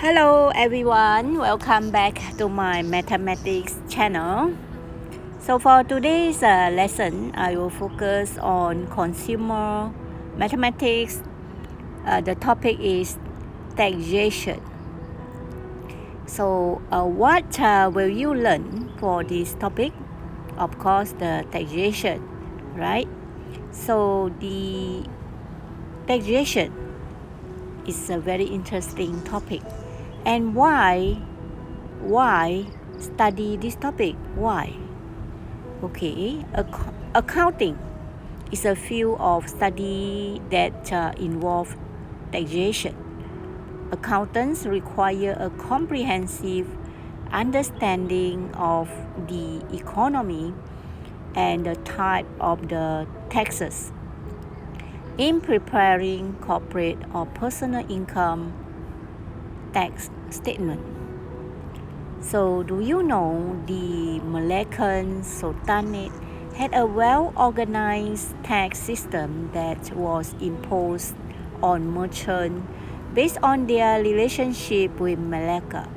Hello everyone, welcome back to my mathematics channel. So for today's lesson, I will focus on consumer mathematics. The topic is taxation. So what will you learn for this topic? Of course, the taxation, right? So the taxation is a very interesting topic. And why study this topic? Why? Okay, accounting is a field of study that involves taxation. Accountants require a comprehensive understanding of the economy and the type of the taxes in preparing corporate or personal income tax statement. So do you know the Malaccan Sultanate had a well-organized tax system that was imposed on merchants based on their relationship with Malacca.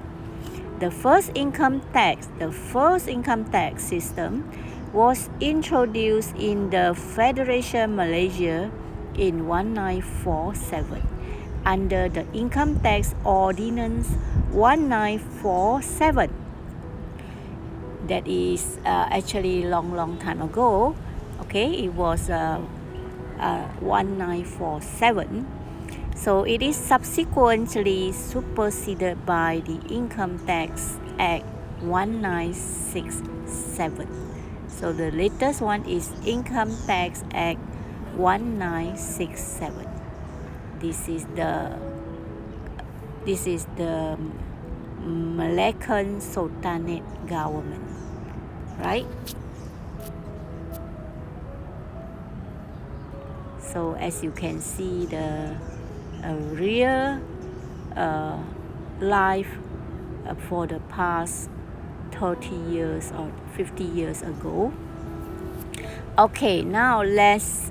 The first income tax system was introduced in the Federation Malaysia in 1947 under the Income Tax Ordinance 1947. That is actually long time ago. Okay, it was 1947. So it is subsequently superseded by the Income Tax Act 1967. So the latest one is Income Tax Act 1967. This is the Malaccan Sultanate government, right? So as you can see, the real life for the past 30 years or 50 years ago. Okay, now let's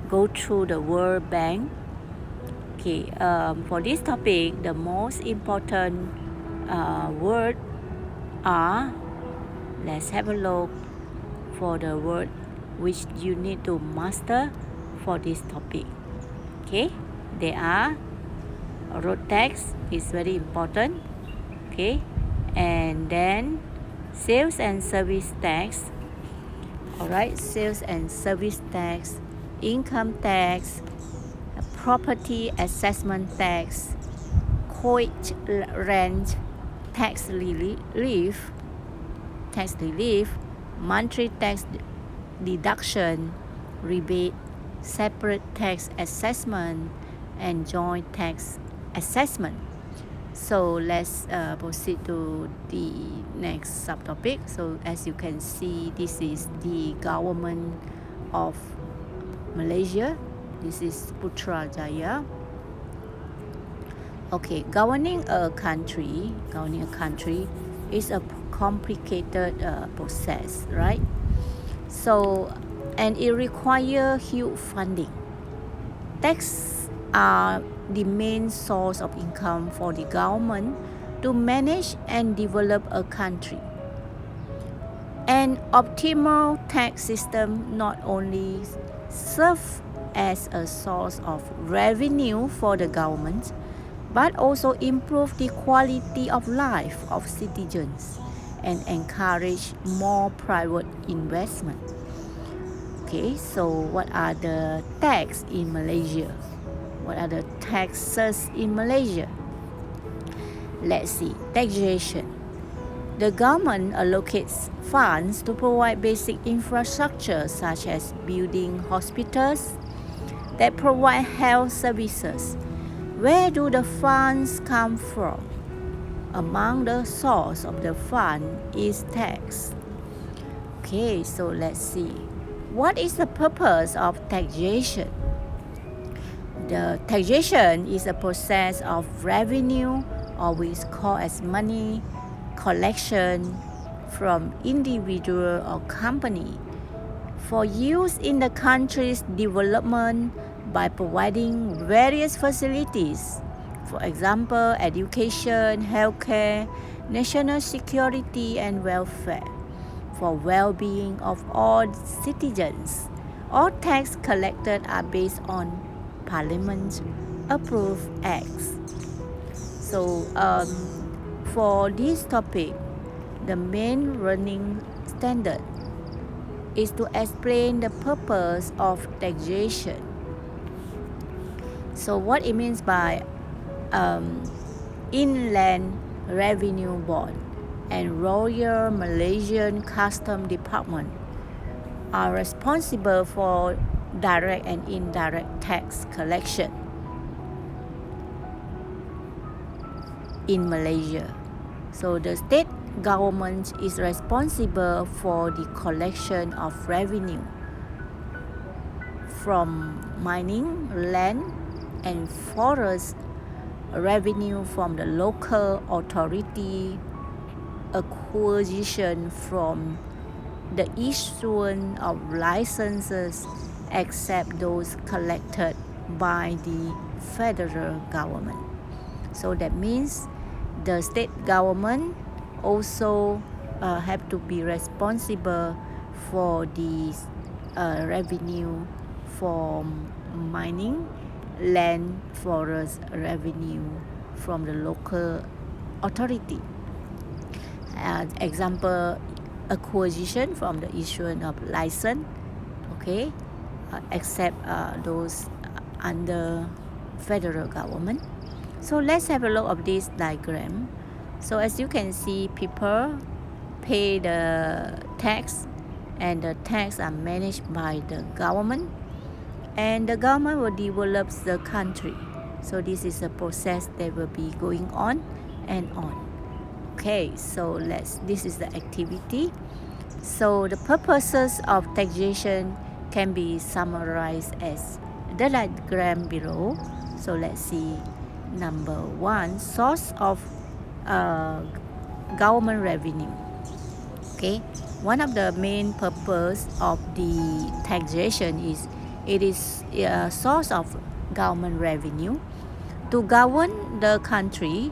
go through the World Bank. Okay, for this topic, the most important word are, let's have a look for the word which you need to master for this topic. Okay, they are road tax is very important. Okay, and then sales and service tax. Alright, sales and service tax, income tax, property assessment tax, coach rent, tax relief, monthly tax deduction, rebate, separate tax assessment, and joint tax assessment. So let's proceed to the next subtopic. So as you can see, this is the government of Malaysia. This is Putrajaya. Okay, governing a country is a complicated process, right? So, and it requires huge funding. Tax are the main source of income for the government to manage and develop a country. An optimal tax system not only serves as a source of revenue for the government, but also improve the quality of life of citizens and encourage more private investment. Okay, so what are the tax in Malaysia? What are the taxes in Malaysia? Let's see. Taxation. The government allocates funds to provide basic infrastructure such as building hospitals that provide health services. Where do the funds come from? Among the source of the fund is tax. Okay, so let's see. What is the purpose of taxation? The taxation is a process of revenue, or we call as money collection from individual or company for use in the country's development by providing various facilities For example, education, healthcare, national security and welfare, for well-being of all citizens. All tax collected are based on Parliament-approved acts. So for this topic, the main running standard is to explain the purpose of taxation. So what it means by Inland Revenue Board and Royal Malaysian Custom Department are responsible for direct and indirect tax collection in Malaysia. So the state government is responsible for the collection of revenue from mining, land and forest, revenue from the local authority, acquisition from the issuance of licenses except those collected by the federal government. So that means the state government also have to be responsible for the revenue from mining, land, forest, revenue from the local authority. Example, acquisition from the issuance of license, okay, except those under federal government. So let's have a look of this diagram. So as you can see, people pay the tax and the tax are managed by the government and the government will develop the country. So this is a process that will be going on and on. Okay, so this is the activity. So the purposes of taxation can be summarized as the diagram below. So let's see. Number 1, source of government revenue. Okay, one of the main purpose of the taxation is it is a source of government revenue to govern the country.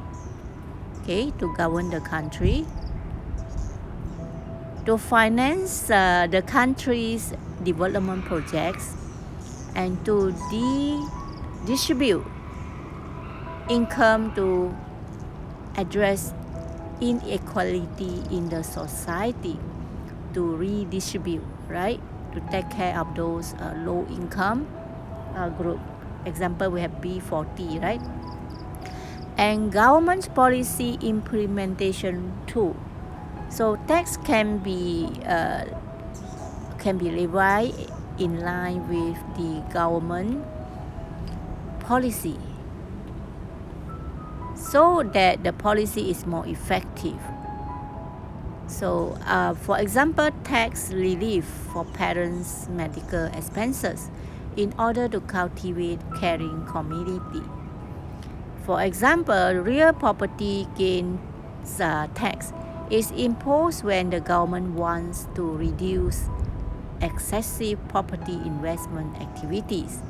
Okay, to govern the country, to finance the country's development projects, and to distribute income to address inequality in the society, to redistribute, right? To take care of those low income group. Example, we have B40, right? And government policy implementation tool. So tax can be levied in line with the government policy, so that the policy is more effective. So for example, tax relief for parents' medical expenses in order to cultivate caring community. For example, real property gains tax is imposed when the government wants to reduce excessive property investment activities.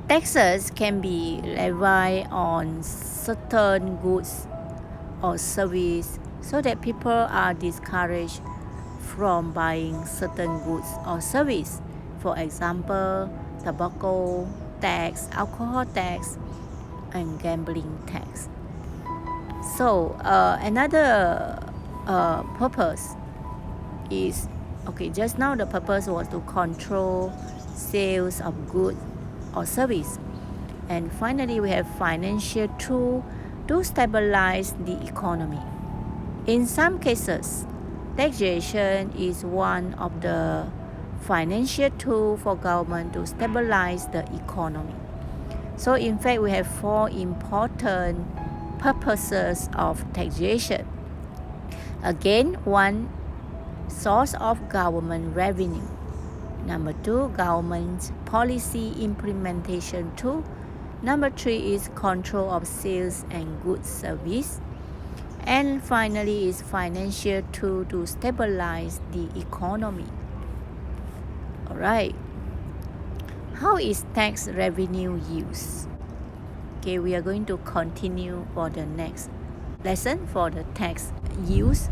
Taxes can be levied on certain goods or services so that people are discouraged from buying certain goods or services. For example, tobacco tax, alcohol tax, and gambling tax. So another purpose is, okay, just now the purpose was to control sales of goods or service. And finally, we have financial tool to stabilize the economy. In some cases, taxation is one of the financial tool for government to stabilize the economy. So in fact, we have 4 important purposes of taxation. Again, 1, source of government revenue. Number 2, government policy implementation tool. Number 3 is control of sales and goods service. And finally is financial tool to stabilize the economy. Alright, how is tax revenue used? Okay, we are going to continue for the next lesson for the tax use